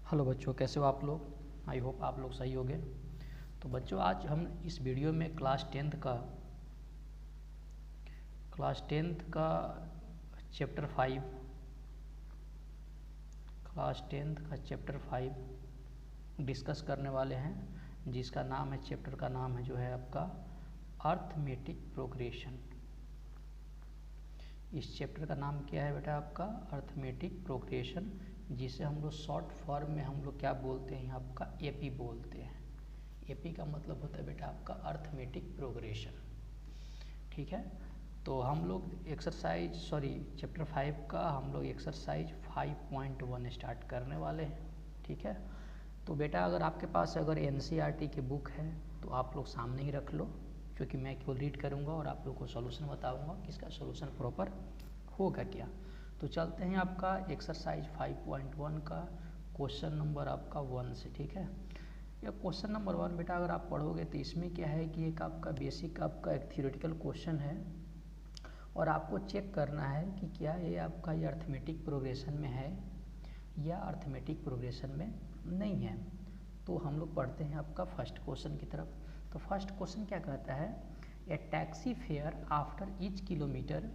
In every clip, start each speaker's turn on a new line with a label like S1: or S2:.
S1: Hello बच्चों, कैसे हो आप लोग। आई होप आप लोग सही होंगे। तो बच्चों, आज हम इस वीडियो में क्लास टेंथ का चैप्टर 5 डिस्कस करने वाले हैं, जिसका नाम है, चैप्टर का नाम है जो है आपका अर्थमेटिक प्रोग्रेशन। इस चैप्टर का नाम क्या है बेटा आपका अर्थमेटिक प्रोग्रेशन, जिसे हम लोग शॉर्ट फॉर्म में हम लोग क्या बोलते हैं, आपका एपी बोलते हैं। एपी का मतलब होता है बेटा आपका अर्थमेटिक प्रोग्रेशन। ठीक है, तो हम लोग चैप्टर 5 का हम लोग एक्सरसाइज 5.1 स्टार्ट करने वाले हैं। ठीक है, तो बेटा अगर आपके पास अगर एनसीईआरटी की बुक है तो आप लोग सामने ही रख लो, क्योंकि मैं केवल रीड करूँगा और आप लोग को सॉल्यूशन बताऊँगा कि इसका सॉल्यूशन प्रॉपर होगा क्या। तो चलते हैं आपका एक्सरसाइज 5.1 का क्वेश्चन नंबर आपका 1 से। ठीक है, या क्वेश्चन नंबर 1 बेटा अगर आप पढ़ोगे तो इसमें क्या है कि एक आपका बेसिक आपका एक थ्योरेटिकल क्वेश्चन है और आपको चेक करना है कि क्या ये आपका ये अर्थमेटिक प्रोग्रेशन में है या अर्थमेटिक प्रोग्रेशन में नहीं है। तो हम लोग पढ़ते हैं आपका फर्स्ट क्वेश्चन की तरफ। तो फर्स्ट क्वेश्चन क्या कहता है, a taxi fare after each kilometre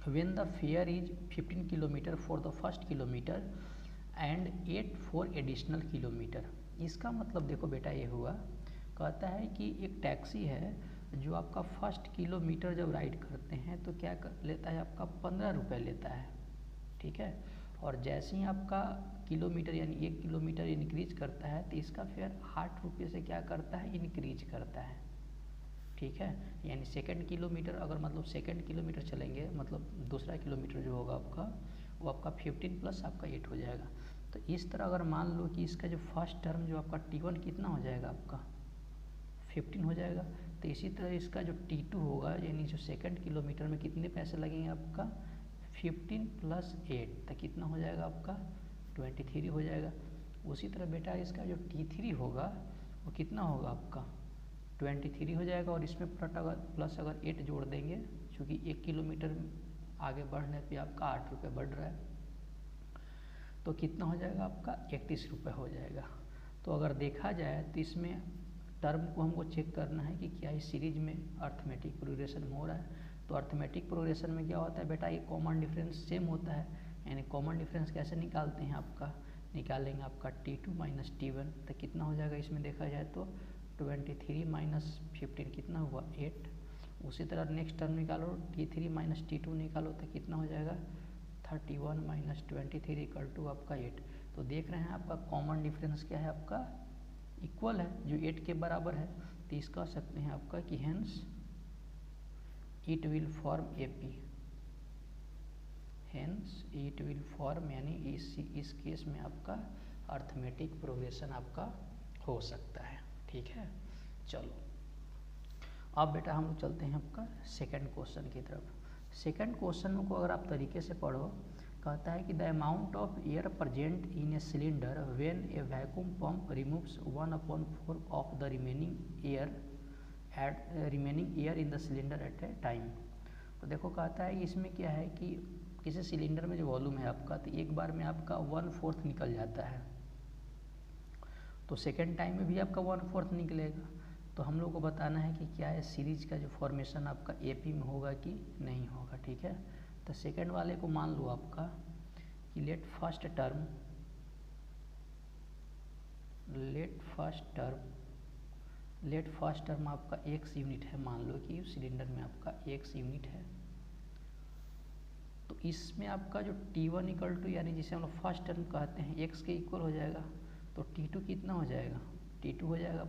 S1: when the fare is 15 kilometre for the first kilometre and 8 for additional kilometre. इसका मतलब देखो बेटा ये हुआ, कहता है कि एक टैक्सी है जो आपका फर्स्ट किलोमीटर जब राइड करते हैं तो क्या लेता है, आपका 15 रुपये लेता है। ठीक है, और जैसे ही आपका किलोमीटर यानी 1 किलोमीटर इंक्रीज करता है तो इसका फेयर 8 रुपये से क्या करता है, इंक्रीज करता है। ठीक है, यानी सेकंड किलोमीटर अगर मतलब सेकंड किलोमीटर चलेंगे, मतलब दूसरा किलोमीटर जो होगा आपका वो आपका 15 प्लस आपका 8 हो जाएगा। तो इस तरह अगर मान लो कि इसका जो फर्स्ट टर्म जो आपका T1 कितना हो जाएगा, आपका 15 हो जाएगा। तो इसी तरह इसका जो T2 होगा, यानी जो सेकंड किलोमीटर में कितने पैसे लगेंगे, आपका 15 प्लस 8 तो कितना हो जाएगा, आपका 23 हो जाएगा। उसी तरह बेटा इसका जो T3 होगा वो कितना होगा, आपका 23 हो जाएगा। और इसमें प्लस अगर 8 जोड़ देंगे, क्योंकि 1 किलोमीटर आगे बढ़ने पे आपका 8 रुपये बढ़ रहा है, तो कितना हो जाएगा, आपका 31 रुपये हो जाएगा। तो अगर देखा जाए तो इसमें टर्म को हमको चेक करना है कि क्या इस सीरीज में अर्थमेटिक प्रोग्रेशन हो रहा है। तो अर्थमेटिक प्रोग्रेशन में क्या होता है बेटा, ये कॉमन डिफरेंस सेम होता है। यानी कॉमन डिफरेंस कैसे निकालते हैं, आपका निकालेंगे आपका T2 माइनस T1 तो कितना हो जाएगा, इसमें देखा जाए तो 23 माइनस 15 कितना हुआ, 8। उसी तरह नेक्स्ट टर्म निकालो, T3 माइनस T2 निकालो तो कितना हो जाएगा, 31 माइनस 23 इक्वल टू आपका 8। तो देख रहे हैं आपका कॉमन डिफरेंस क्या है, आपका इक्वल है, जो 8 के बराबर है। तो इस कह सकते हैं आपका कि hence it will form AP, hence it will form, यानी इस केस में आपका अर्थमेटिक प्रोग्रेशन आपका हो सकता है। ठीक है, चलो अब बेटा हम लोग चलते हैं आपका सेकंड क्वेश्चन की तरफ। सेकंड क्वेश्चन को अगर आप तरीके से पढ़ो, कहता है कि the amount of air present in a cylinder when A vacuum pump removes 1/4 of the remaining air in the cylinder eight A time. तो देखो कहता है कि इसमें क्या है कि किसी सिलेंडर में जो वॉल्यूम है आपका, तो एक बार में आपका 1/4 निकल जाता है, तो सेकेंड टाइम में भी आपका 1/4 निकलेगा। तो हम लोग को बताना है कि क्या है सीरीज का जो फॉर्मेशन आपका एपी में होगा कि नहीं होगा। ठीक है, तो सेकेंड वाले को मान लो आपका कि लेट फर्स्ट टर्म आपका x यूनिट है। मान लो कि सिलेंडर में आपका x यूनिट है, तो इसमें आपका जो T1 इक्वल टू, यानी जिसे हम लोग फर्स्ट टर्म कहते हैं, x के इक्वल हो जाएगा। तो T2 कितना हो जाएगा, T2 हो जाएगा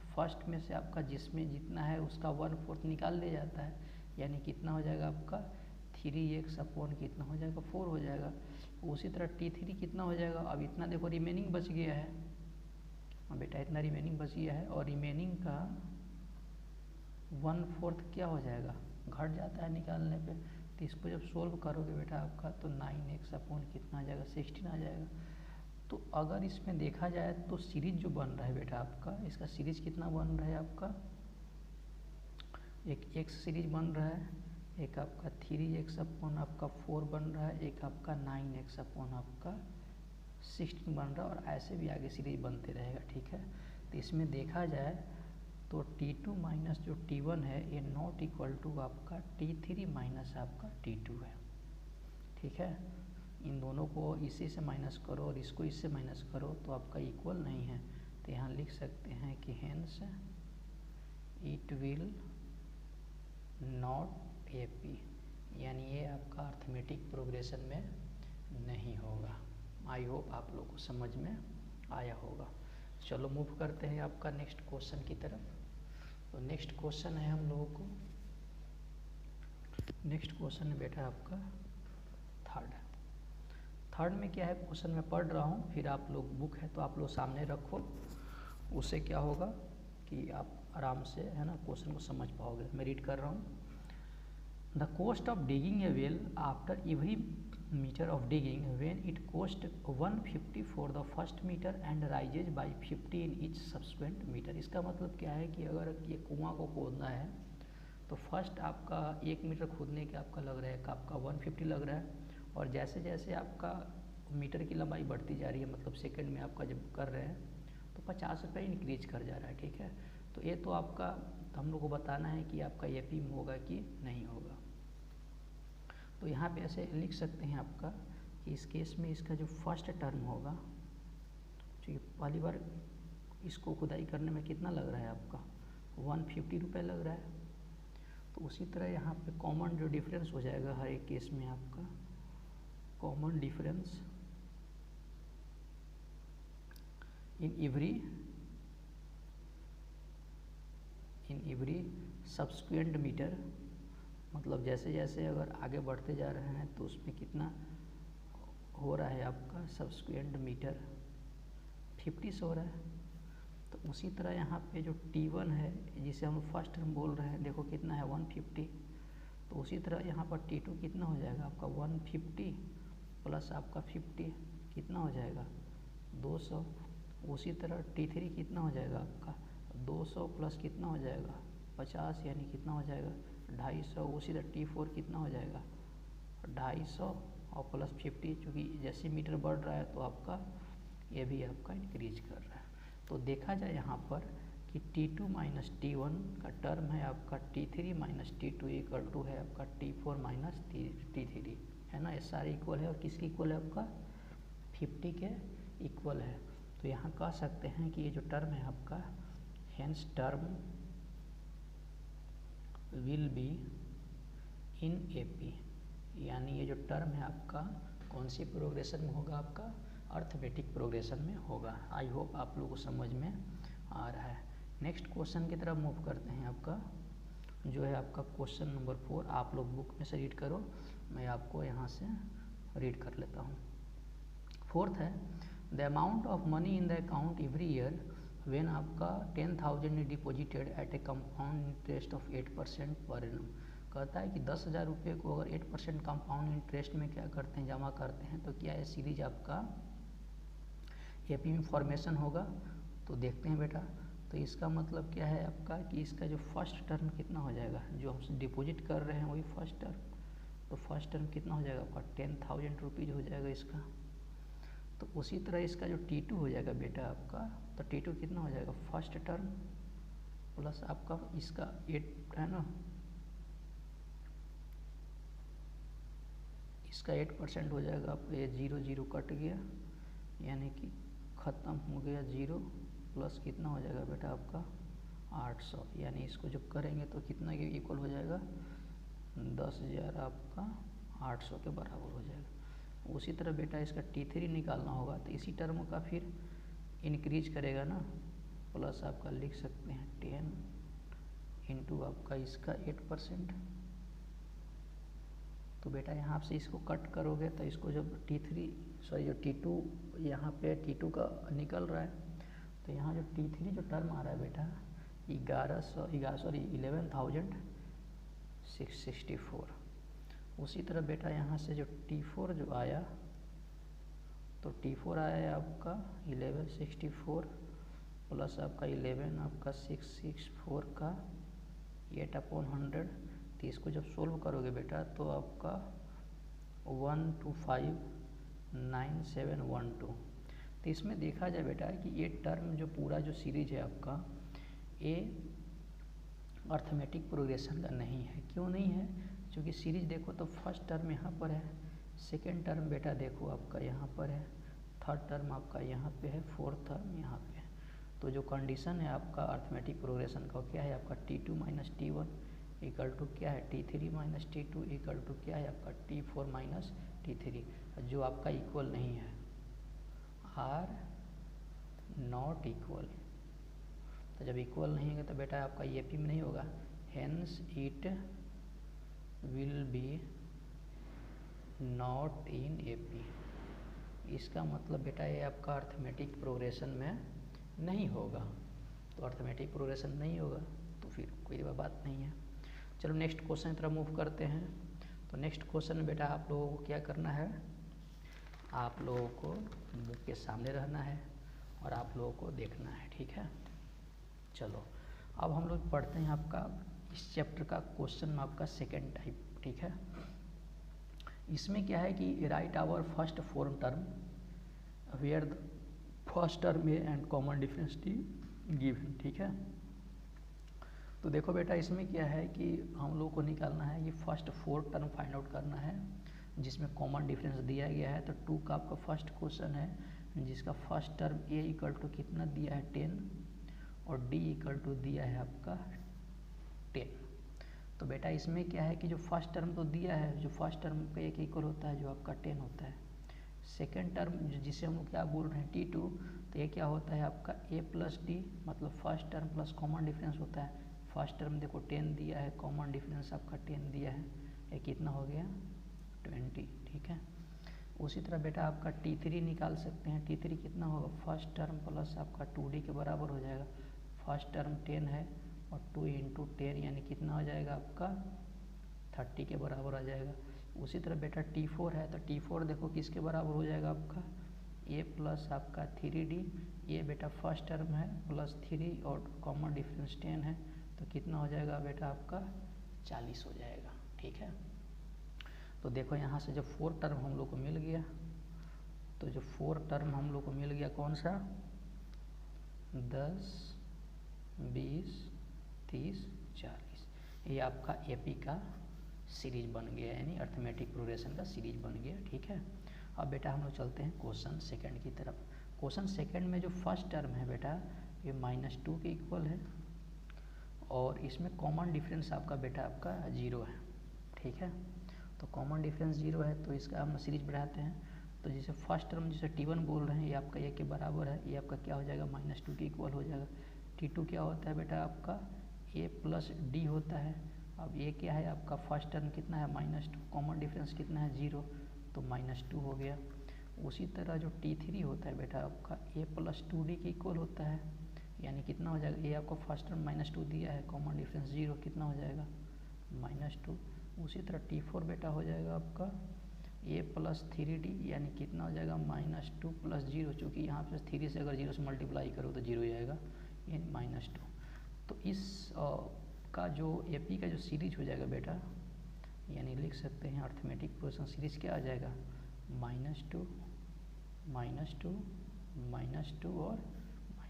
S1: फर्स्ट में से आपका जिसमें जितना है उसका 1/4 निकाल लिया जाता है, यानी कितना हो जाएगा आपका 3x अपॉन कितना हो जाएगा, 4 हो जाएगा। उसी तरह T3 कितना हो जाएगा, अब इतना देखो रिमेनिंग बच गया है, अब बेटा इतना रिमेनिंग बच गया है, और रिमेनिंग का 1/4 क्या हो जाएगा, घट जाता है निकालने पे। तो इसको जब सोल्व करोगे बेटा आपका तो 9x अपॉन कितना आ जाएगा, 16 आ जाएगा। तो अगर इसमें देखा जाए तो सीरीज जो बन रहा है बेटा आपका, इसका सीरीज कितना बन रहा है, आपका एक x सीरीज बन रहा है, एक आपका 3x अपॉन आपका 4 बन रहा है, एक आपका 9x अपॉन आपका 16 बन रहा है और ऐसे भी आगे सीरीज बनते रहेगा, ठीक है। तो इसमें देखा जाए तो T2 माइनस जो T1 है ये नॉट इक्वल टू आपका T3 माइनस आपका T2 है, ठीक है। इन दोनों को इसी से माइनस करो और इसको इससे माइनस करो तो आपका इक्वल नहीं है, तो यहाँ लिख सकते हैं कि hence it will not AP, यानी ये आपका अर्थमेटिक प्रोग्रेशन में नहीं होगा। आई होप आप लोगों को समझ में आया होगा। चलो मूव करते हैं आपका नेक्स्ट क्वेश्चन की तरफ। तो नेक्स्ट क्वेश्चन है हम लोगों को, नेक्स्ट क्वेश्चन है बेटा आपका थर्ड में क्या है क्वेश्चन मैं पढ़ रहा हूँ, फिर आप लोग बुक है तो आप लोग सामने रखो, उससे क्या होगा कि आप आराम से है ना क्वेश्चन को समझ पाओगे। मैं रीड कर रहा हूँ। The cost of digging a well after every metre of digging when it cost 150 for the first metre and rises by 50 in each subsequent metre. इसका मतलब क्या है कि अगर ये कुआं को खोदना है तो फर्स्ट आपका 1 मीटर खोदने के आपका लग रहा है आपका 150 लग रहा है, और जैसे जैसे आपका मीटर की लंबाई बढ़ती जा रही है, मतलब सेकंड में आपका जब कर रहे हैं तो 50 रुपये इंक्रीज कर जा रहा है, ठीक है। तो ये तो आपका तो हम लोग को बताना है कि आपका AP में होगा कि नहीं होगा। तो यहाँ पे ऐसे लिख सकते हैं आपका कि इस केस में इसका जो फर्स्ट टर्म होगा, जो पहली बार इसको खुदाई करने में कितना लग रहा है आपका 150 रुपये लग रहा है। तो उसी तरह यहाँ पे कॉमन जो डिफरेंस हो जाएगा हर एक केस में आपका common difference in every subsequent metre, मतलब जैसे जैसे अगर आगे बढ़ते जा रहे हैं तो उसमें कितना हो रहा है आपका सब्सिक्वेंट मीटर 50 हो रहा है। तो उसी तरह यहाँ पे जो T1 है जिसे हम फर्स्ट टर्म बोल रहे हैं, देखो कितना है 150। तो उसी तरह यहाँ पर T2 कितना हो जाएगा आपका 150 प्लस आपका 50 कितना हो जाएगा 200। उसी तरह T3 कितना हो जाएगा आपका 200 प्लस कितना हो जाएगा 50, यानी कितना हो जाएगा 250। उसी तरह T4 कितना हो जाएगा 250 और प्लस 50, चूँकि जैसे मीटर बढ़ रहा है तो आपका ये भी आपका इंक्रीज कर रहा है। तो देखा जाए यहाँ पर कि T2 माइनस T1 का टर्म है आपका T3 minus T2 equal to है आपका T4 माइनस T3, है ना। ये सारे इक्वल है और किसके इक्वल है आपका 50 के इक्वल है। तो यहाँ कह सकते हैं कि ये जो टर्म है आपका hence term will be in AP, यानी ये जो टर्म है आपका कौन सी प्रोग्रेशन में होगा आपका अर्थमेटिक प्रोग्रेशन में होगा। आई होप आप लोगों को समझ में आ रहा है। नेक्स्ट क्वेश्चन की तरफ मूव करते हैं। आपका जो है आपका क्वेश्चन नंबर 4, आप लोग बुक में से रीड करो, मैं आपको यहाँ से रीड कर लेता हूँ। फोर्थ है the amount of money in the account every year when आपका 10,000 is deposited at a compound interest of 8% per annum. कहता है कि 10,000 रुपये को अगर 8% कंपाउंड इंटरेस्ट में क्या करते हैं जमा करते हैं तो क्या ये सीरीज आपका AP में फॉर्मेशन होगा। तो देखते हैं बेटा। तो इसका मतलब क्या है आपका कि इसका जो फर्स्ट टर्म कितना हो जाएगा, जो हम डिपॉजिट कर रहे हैं वही फर्स्ट टर्म, तो फर्स्ट टर्म कितना हो जाएगा आपका 10,000 रुपीज़ हो जाएगा इसका। तो उसी तरह इसका जो T2 हो जाएगा बेटा आपका, तो T2 कितना हो जाएगा फर्स्ट टर्म प्लस आपका इसका 8 है ना, इसका 8% हो जाएगा आपका, ये 0 0 कट गया यानी कि ख़त्म हो गया 0, प्लस कितना हो जाएगा बेटा आपका 800, यानी इसको जब करेंगे तो कितना के इक्वल हो जाएगा 10,000 आपका 800 के बराबर हो जाएगा। उसी तरह बेटा इसका T3 निकालना होगा तो इसी टर्म का फिर इंक्रीज करेगा ना, प्लस आपका लिख सकते हैं 10 इंटू आपका इसका 8%। तो बेटा यहाँ से इसको कट करोगे तो इसको जब जो T2 यहाँ पे T2 का निकल रहा है तो यहाँ जो T3 जो टर्म आ रहा है बेटा 11,664। उसी तरह बेटा यहाँ से जो T4 जो आया तो T4 आया है आपका 1164 प्लस आपका 11 आपका 664 का 8/100। तो इसको जब सोल्व करोगे बेटा तो आपका 1259712 तो इसमें देखा जाए बेटा कि ये टर्म जो पूरा जो सीरीज है आपका ये अर्थमेटिक प्रोग्रेशन का नहीं है। क्यों नहीं है? क्योंकि सीरीज देखो तो फर्स्ट टर्म यहाँ पर है, सेकेंड टर्म बेटा देखो आपका यहाँ पर है, थर्ड टर्म आपका यहाँ पे है, फोर्थ टर्म यहाँ पे है। तो जो कंडीशन है आपका अर्थमेटिक प्रोग्रेशन का क्या है आपका T2 minus T1 equal to क्या है T3 minus T2 equal to क्या है आपका T4 माइनस T3, जो आपका इक्वल नहीं है, आर नॉट इक्वल। तो जब इक्वल नहीं है तो बेटा आपका एपी में नहीं होगा, hence it will be not in AP. इसका मतलब बेटा ये आपका अर्थमेटिक प्रोग्रेशन में नहीं होगा। तो अर्थमेटिक प्रोग्रेशन नहीं होगा तो फिर कोई बात नहीं है। चलो नेक्स्ट क्वेश्चन की तरफ मूव करते हैं। तो नेक्स्ट क्वेश्चन बेटा आप लोगों को क्या करना है, आप लोगों को बुक के सामने रहना है और आप लोगों को देखना है, ठीक है। चलो अब हम लोग पढ़ते हैं आपका इस चैप्टर का क्वेश्चन आपका सेकेंड टाइप, ठीक है। इसमें क्या है कि write our first form term where the first term a and common difference t given, ठीक है। तो देखो बेटा इसमें क्या है कि हम लोग को निकालना है कि first fourth term find out करना है जिसमें कॉमन डिफरेंस दिया गया है। तो 2 का आपका फर्स्ट क्वेश्चन है जिसका first term a equal to कितना दिया है 10 और डी इक्वल टू दिया है आपका 10। तो बेटा इसमें क्या है कि जो फर्स्ट टर्म तो दिया है, जो फर्स्ट टर्म का एक इक्वल होता है जो आपका 10 होता है। सेकेंड टर्म जिसे हम लोग क्या बोल रहे हैं T2, तो ये क्या होता है आपका a प्लस डी, मतलब first term plus common difference होता है। फर्स्ट टर्म देखो 10 दिया है, कॉमन डिफरेंस आपका 10 दिया है, ये कितना हो गया 20, ठीक है। उसी तरह बेटा आपका T3 निकाल सकते हैं। T3 कितना होगा, फर्स्ट टर्म प्लस आपका 2D के बराबर हो जाएगा। फर्स्ट टर्म 10 है और 2 × 10 यानी कितना हो जाएगा आपका 30 के बराबर आ जाएगा। उसी तरह बेटा T4 है, तो T4 देखो किसके बराबर हो जाएगा आपका a प्लस आपका 3D। ये बेटा फर्स्ट टर्म है प्लस 3 और कॉमन डिफरेंस 10 है, तो कितना हो जाएगा बेटा आपका 40 हो जाएगा, ठीक है। तो देखो यहाँ से जो 4 टर्म हम लोग को मिल गया, तो जो 4 टर्म हम लोग को मिल गया कौन सा 10, 20, 30, 40, ये आपका एपी का सीरीज बन गया, यानी अर्थमेटिक प्रोग्रेशन का सीरीज बन गया, ठीक है। अब बेटा हम लोग चलते हैं क्वेश्चन सेकंड की तरफ। क्वेश्चन सेकंड में जो फर्स्ट टर्म है बेटा ये -2 के इक्वल है और इसमें कॉमन डिफरेंस आपका बेटा आपका 0 है, ठीक है। तो कॉमन डिफरेंस 0 है तो इसका हम सीरीज बढ़ाते हैं। तो जैसे फर्स्ट टर्म जिसे T1 बोल रहे हैं ये आपका ये के बराबर है, ये आपका क्या हो जाएगा -2 के इक्वल हो जाएगा। T2 क्या होता है बेटा आपका a प्लस डी होता है। अब ये क्या है आपका फर्स्ट टर्म कितना है -2, कॉमन डिफरेंस कितना है 0, तो -2 हो गया। उसी तरह जो T3 होता है बेटा आपका a प्लस 2D के इक्वल होता है, यानी कितना हो जाएगा, ये आपको फर्स्ट टर्म -2 दिया है, कॉमन डिफरेंस 0, कितना हो जाएगा -2। उसी तरह T4 बेटा हो जाएगा आपका a प्लस 3D, यानी कितना हो जाएगा -2 प्लस 0, चूँकि यहाँ पे 3 से अगर 0 से मल्टीप्लाई करो तो 0 हो जाएगा, यानी -2। तो इस का जो एपी का जो सीरीज हो जाएगा बेटा, यानी लिख सकते हैं अर्थमेटिक प्रोग्रेशन सीरीज क्या आ जाएगा -2, -2, -2 और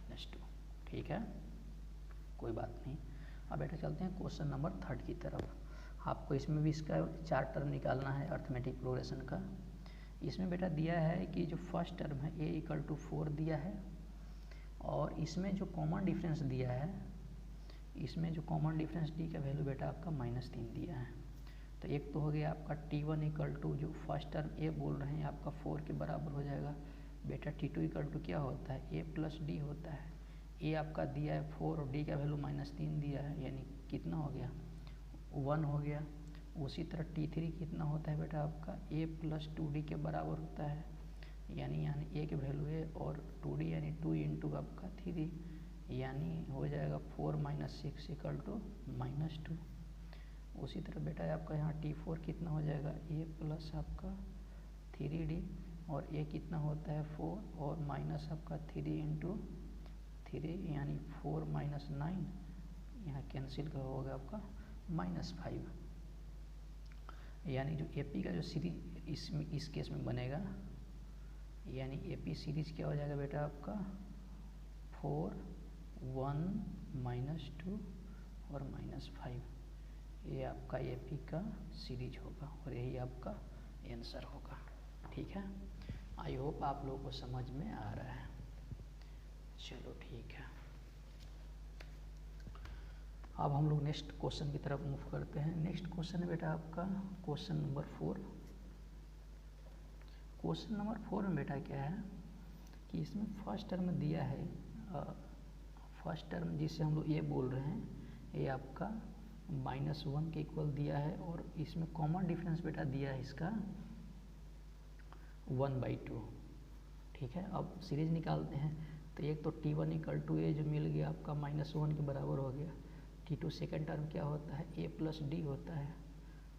S1: -2, ठीक है, कोई बात नहीं। अब बेटा चलते हैं क्वेश्चन नंबर 3 की तरफ। आपको इसमें भी इसका 4 टर्म निकालना है अर्थमेटिक प्रोग्रेशन का। इसमें बेटा दिया है कि जो फर्स्ट टर्म है a इक्वल टू 4 दिया है और इसमें जो कॉमन डिफरेंस दिया है, इसमें जो कॉमन डिफरेंस डी का वैल्यू बेटा आपका -3 दिया है। तो एक तो हो गया आपका T1 इक्वल टू जो फर्स्ट टर्म a बोल रहे हैं आपका 4 के बराबर हो जाएगा। बेटा T2 इक्वल टू क्या होता है a प्लस डी होता है। a आपका दिया है 4 और d का वैल्यू -3 दिया है, यानी कितना हो गया 1 हो गया। उसी तरह T3 कितना होता है बेटा आपका a प्लस 2d के बराबर होता है, यानी a के वैल्यू है और 2d यानी 2 × आपका 3, यानी हो जाएगा 4 - 6 इक्वल टू -2। उसी तरह बेटा आपका यहाँ T4 कितना हो जाएगा a प्लस आपका 3d और a कितना होता है 4 और माइनस आपका 3 × 3 यानी 4 - 9, यहाँ कैंसिल का होगा आपका -5। यानी जो एपी का जो सीरीज इस केस में बनेगा यानी AP सीरीज क्या हो जाएगा बेटा आपका 4, 1, -2 और -5, ये आपका AP का सीरीज होगा और यही आपका आंसर होगा। ठीक है, आई होप आप लोगों को समझ में आ रहा है। चलो ठीक है, अब हम लोग नेक्स्ट क्वेश्चन की तरफ मूव करते हैं। नेक्स्ट क्वेश्चन है बेटा आपका क्वेश्चन नंबर 4। क्वेश्चन नंबर 4 में बेटा क्या है कि इसमें फर्स्ट टर्म दिया है, फर्स्ट टर्म जिसे हम लोग ये बोल रहे हैं, ये आपका -1 के इक्वल दिया है और इसमें कॉमन डिफरेंस बेटा दिया है इसका 1/2। ठीक है, अब सीरीज निकालते हैं तो एक तो T1 = A जो मिल गया आपका -1 के बराबर हो गया। T2 सेकेंड टर्म क्या होता है A + D होता है।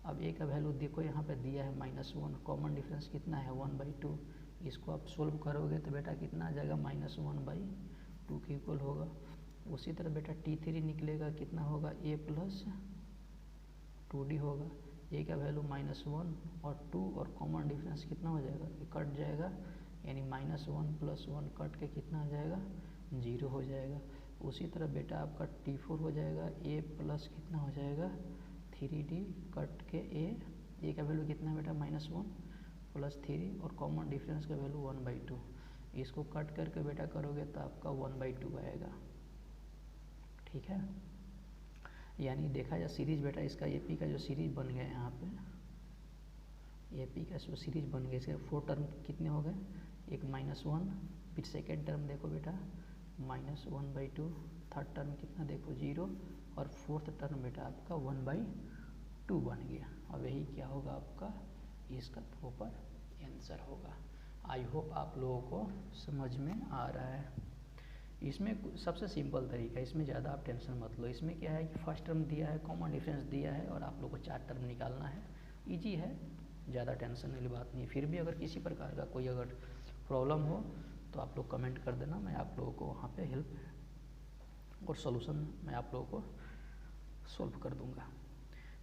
S1: अब A का वैल्यू देखो यहाँ पे दिया है -1, कॉमन डिफरेंस कितना है 1/2, इसको आप सोल्व करोगे तो बेटा कितना आ जाएगा -1/2 के इक्वल होगा। उसी तरह बेटा T3 निकलेगा, कितना होगा A + 2D होगा। A का वैल्यू -1 और 2 और कॉमन डिफरेंस कितना हो जाएगा, ये कट जाएगा, यानी -1 + 1 कट के कितना आ जाएगा 0 हो जाएगा। उसी तरह बेटा आपका T4 हो जाएगा, A + कितना हो जाएगा 3D कट के A का वैल्यू कितना है बेटा -1 + 3 और कॉमन डिफरेंस का वैल्यू 1/2, इसको कट करके बेटा करोगे तो आपका 1/2 आएगा। ठीक है, यानी देखा जाए सीरीज बेटा इसका AP का जो सीरीज बन गया यहाँ पे, AP का जो सीरीज बन गया इसके 4 टर्म कितने हो गए, एक -1, फिर सेकेंड टर्म देखो बेटा -1/2, थर्ड टर्म कितना देखो 0 और फोर्थ टर्म बेटा आपका 1/2 बन गया। अब यही क्या होगा आपका इसका प्रॉपर आंसर होगा। आई होप आप लोगों को समझ में आ रहा है। इसमें सबसे सिंपल तरीका है, इसमें ज़्यादा आप टेंशन मत लो। इसमें क्या है कि फर्स्ट टर्म दिया है, कॉमन डिफरेंस दिया है और आप लोग को 4 टर्म निकालना है। इजी है, ज़्यादा टेंशन वाली बात नहीं है। फिर भी अगर किसी प्रकार का कोई अगर प्रॉब्लम हो तो आप लोग कमेंट कर देना, मैं आप लोगों को वहाँ पे हेल्प और सॉल्यूशन मैं आप लोगों को सॉल्व कर दूँगा।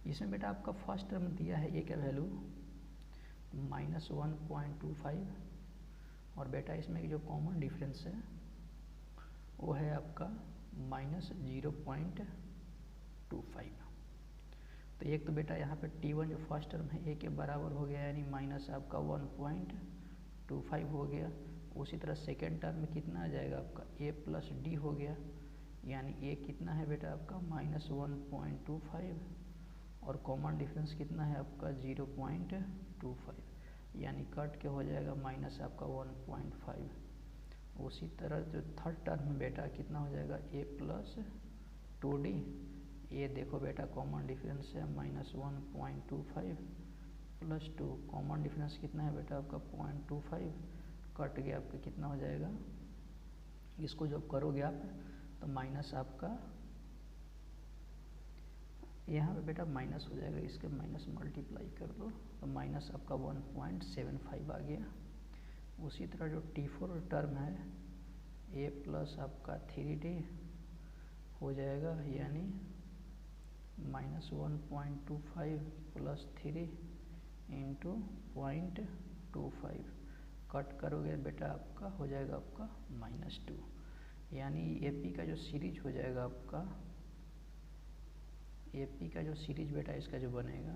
S1: इसमें बेटा आपका फर्स्ट टर्म दिया है A का वैल्यू -1.25 और बेटा इसमें जो कॉमन डिफरेंस है वो है आपका -0.25। तो एक तो बेटा यहाँ पे T1 जो फर्स्ट टर्म है A के बराबर हो गया, यानी माइनस आपका 1.25 हो गया। उसी तरह सेकेंड टर्म में कितना आ जाएगा आपका A + D हो गया, यानी A कितना है बेटा आपका -1.25 और कॉमन डिफरेंस कितना है आपका 0.25, यानी कट के हो जाएगा माइनस आपका 1.5। उसी तरह जो थर्ड टर्म में बेटा कितना हो जाएगा A + 2D, ये देखो बेटा कॉमन डिफरेंस है -1.25 + 2, कॉमन डिफरेंस कितना है बेटा आपका 0.25, कट गया आपका कितना हो जाएगा, इसको जब करोगे आप तो माइनस आपका यहाँ पे बेटा माइनस हो जाएगा, इसके माइनस मल्टीप्लाई कर दो तो माइनस आपका 1.75 आ गया। उसी तरह जो T4 टर्म है A + आपका 3D हो जाएगा, यानी -1.25 + 3 × 0.25, कट करोगे बेटा आपका हो जाएगा आपका -2, यानी AP का जो सीरीज हो जाएगा आपका, AP का जो सीरीज बेटा इसका जो बनेगा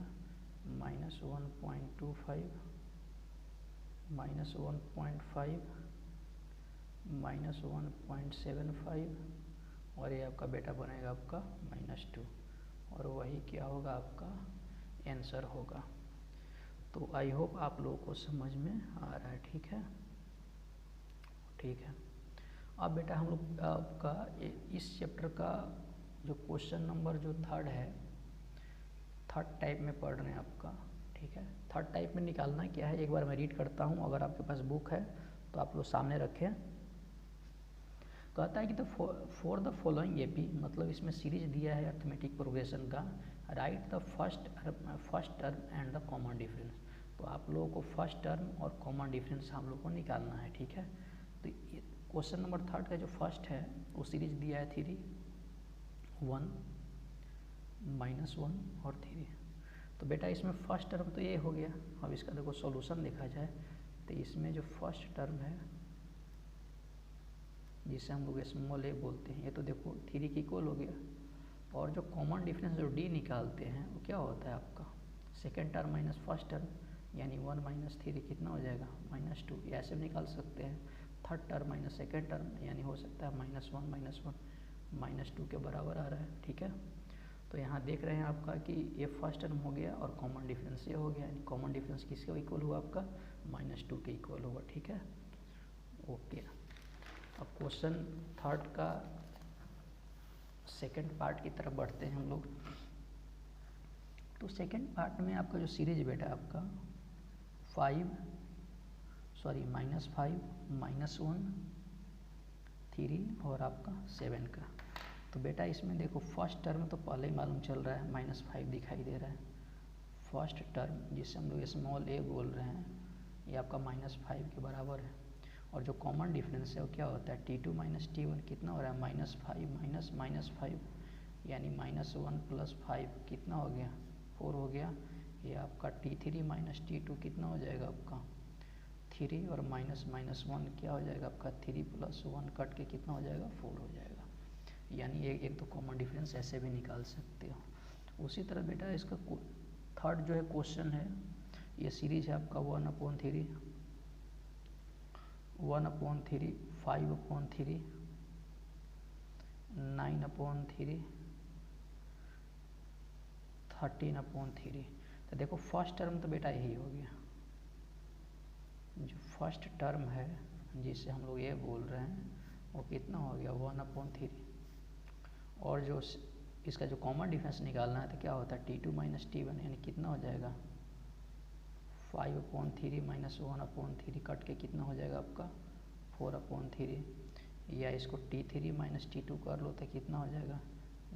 S1: -1.25 -1.5 -1.75 और ये आपका बेटा बनेगा आपका -2 और वही क्या होगा आपका आंसर होगा। तो आई होप आप लोगों को समझ में आ रहा है। ठीक है, ठीक है। अब बेटा हम लोग आपका इस चैप्टर का जो क्वेश्चन नंबर जो थर्ड है, थर्ड टाइप में पढ़ रहे हैं आपका। ठीक है, थर्ड टाइप में निकालना क्या है एक बार मैं रीड करता हूँ, अगर आपके पास बुक है तो आप लोग सामने रखें। कहता है कि फॉर द फॉलोइंग AP, मतलब इसमें सीरीज दिया है अर्थमेटिक प्रोग्रेशन का, right the first term and the common difference. तो आप लोगों को फर्स्ट टर्म और कॉमन डिफरेंस हम लोग को निकालना है। ठीक है, तो क्वेश्चन नंबर थर्ड का जो फर्स्ट है वो सीरीज दिया है 3, 1, -1 और 3। तो बेटा इसमें फर्स्ट टर्म तो ये हो गया। अब इसका देखो सॉल्यूशन देखा जाए तो इसमें जो फर्स्ट टर्म है जिसे हम लोग स्मॉल ए बोलते हैं, ये तो देखो 3 के इक्वल हो गया, और जो कॉमन डिफरेंस जो डी निकालते हैं वो क्या होता है आपका second term minus first term, यानी 1 माइनस 3 कितना हो जाएगा -2, ऐसे भी निकाल सकते हैं। Third term minus second term यानी हो सकता है -1 -2 के बराबर आ रहा है, ठीक है। तो यहाँ देख रहे हैं आपका कि ये फर्स्ट टर्म हो गया और कॉमन डिफरेंस ये हो गया, यानी कॉमन डिफरेंस किसके इक्वल हुआ आपका -2 के इक्वल हुआ, ठीक है। ओके, अब क्वेश्चन थर्ड का सेकंड पार्ट की तरफ बढ़ते हैं हम लोग। तो सेकंड पार्ट में आपका जो सीरीज बेटा आपका -5 -1 3 और आपका 7 का। तो बेटा इसमें देखो फर्स्ट टर्म तो पहले ही मालूम चल रहा है, -5 दिखाई दे रहा है। फर्स्ट टर्म जिसे हम लोग स्मॉल ए बोल रहे हैं, ये आपका -5 के बराबर है। और जो कॉमन डिफरेंस है वो क्या होता है T2 - T1 कितना हो रहा है -5 -5 यानी -1 + 5 कितना हो गया 4 हो गया। ये आपका T3 - T2 कितना हो जाएगा आपका 3 और -1 क्या हो जाएगा आपका 3 + 1 कट के कितना हो जाएगा 4 हो जाएगा। यानी एक तो कॉमन डिफरेंस ऐसे भी निकाल सकते हो। उसी तरह बेटा इसका थर्ड जो है क्वेश्चन है, ये सीरीज है आपका 1/3 1/3 5/3 9/3 13/3। तो देखो फर्स्ट टर्म तो बेटा यही हो गया, जो फर्स्ट टर्म है जिसे हम लोग ये बोल रहे हैं वो कितना हो गया 1/3। और जो इसका जो कॉमन डिफरेंस निकालना है तो क्या होता है T2 - T1 यानी कितना हो जाएगा 5/3 -1/3 कट के कितना हो जाएगा आपका 4/3। या इसको T3 - T2 कर लो तो कितना हो जाएगा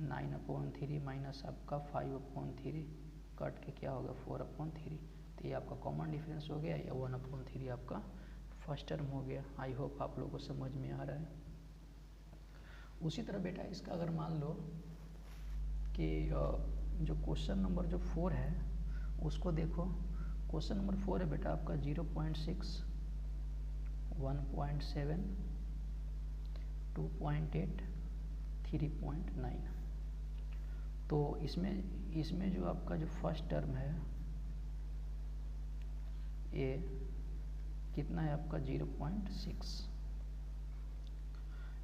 S1: 9/3 माइनस आपका 5/3 कट के क्या होगा 4/3। तो ये आपका कॉमन डिफरेंस हो गया, या 1/3 आपका फर्स्ट टर्म हो गया। आई होप आप लोगों को समझ में आ रहा है। उसी तरह बेटा इसका अगर मान लो कि जो क्वेश्चन नंबर जो 4 है उसको देखो। क्वेश्चन नंबर 4 है बेटा आपका 0.6 1.7 2.8 3.9। तो इसमें जो आपका जो फर्स्ट टर्म है ये कितना है आपका 0.6,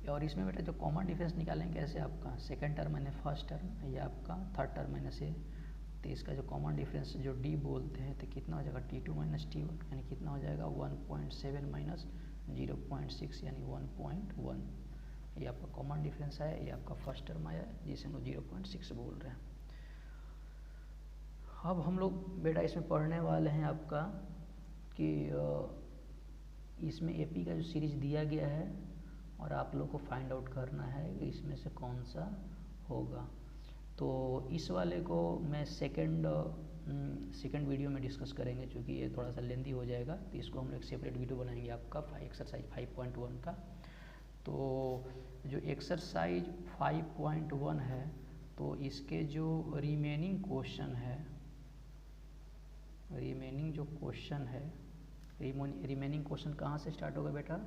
S1: और इसमें बेटा जो कॉमन डिफरेंस निकालेंगे कैसे आपका second term minus first term या आपका थर्ड टर्म माइनस ए। तो इसका जो कॉमन डिफरेंस जो डी बोलते हैं तो कितना हो जाएगा T2 - T1 यानी कितना हो जाएगा 1.7 माइनस 0.6 यानी 1.1। ये आपका कॉमन डिफरेंस है, ये आपका फर्स्ट टर्म आया जिसे हम लोग 0.6 बोल रहे हैं। अब हम लोग बेटा इसमें पढ़ने वाले हैं आपका कि इसमें एपी का जो सीरीज दिया गया है और आप लोग को फाइंड आउट करना है कि इसमें से कौन सा होगा। तो इस वाले को मैं सेकंड वीडियो में डिस्कस करेंगे, क्योंकि ये थोड़ा सा लेंदी हो जाएगा। तो इसको हम लोग सेपरेट वीडियो बनाएंगे आपका एक्सरसाइज 5.1 का। तो जो एक्सरसाइज 5.1 है तो इसके जो रिमेनिंग क्वेश्चन है, रिमेनिंग क्वेश्चन कहाँ से स्टार्ट होगा बेटा,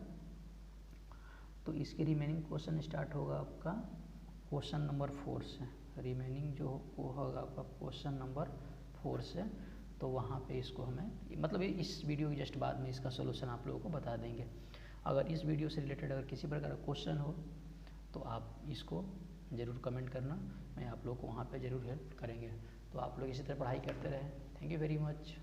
S1: तो इसके रिमेनिंग क्वेश्चन स्टार्ट होगा आपका क्वेश्चन नंबर 4 से। रिमेनिंग जो होगा आपका क्वेश्चन नंबर 4 से। तो वहाँ पे इसको हमें मतलब इस वीडियो के जस्ट बाद में इसका सोल्यूशन आप लोगों को बता देंगे। अगर इस वीडियो से रिलेटेड अगर किसी प्रकार का क्वेश्चन हो तो आप इसको ज़रूर कमेंट करना, मैं आप लोग को वहाँ पे ज़रूर हेल्प करेंगे। तो आप लोग इसी तरह पढ़ाई करते रहें। Thank you very much.